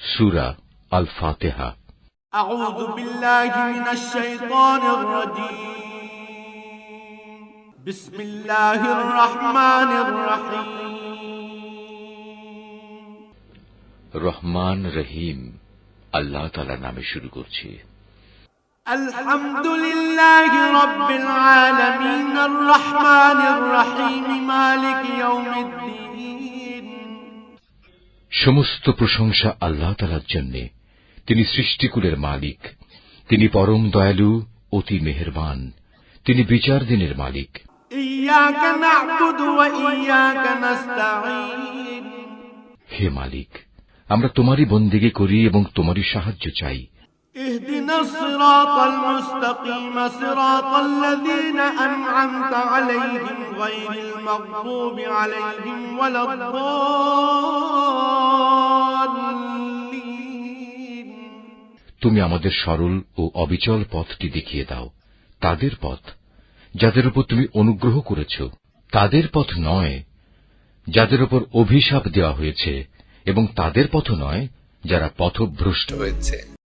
সূরা আল ফাতিহা। আউযু বিল্লাহি মিনাশ শাইতানির রাজীম। বিসমিল্লাহির রহমানির রহিম। রহমান রহিম আল্লাহ তাআলার নামে শুরু করছি। আলহামদুলিল্লাহি রাব্বিল আলামিন আর রহমানির রহিম মালিকি ইয়াউমিদ্দিন। সমস্ত প্রশংসা আল্লাহ তাআলার জন্য। তিনি সৃষ্টিকুলের মালিক, তিনি পরম দয়ালু, অতি মেহেরবান, তিনি বিচার দিনের মালিক। ইয়াকা না'বুদু ওয়া ইয়াকা নাস্তাঈন। হে মালিক, আমরা তোমারই বন্দেগী করি এবং তোমারই সাহায্য চাই। ইহদিনাস সিরাতাল মুস্তাকিম সিরাতাল্লাযীনা আন'আমতা আলাইহিম গায়রিল মাগদুবি আলাইহিম ওয়ালাদ-দাল্লিন। তুমি আমাদের সরল ও অবিচল পথটি দেখিয়ে দাও, তাদের পথ যাদের উপর তুমি অনুগ্রহ করেছ, তাদের পথ নয় যাদের উপর অভিশাপ দেওয়া হয়েছে, এবং তাদের পথ নয় যারা পথভ্রষ্ট হয়েছে।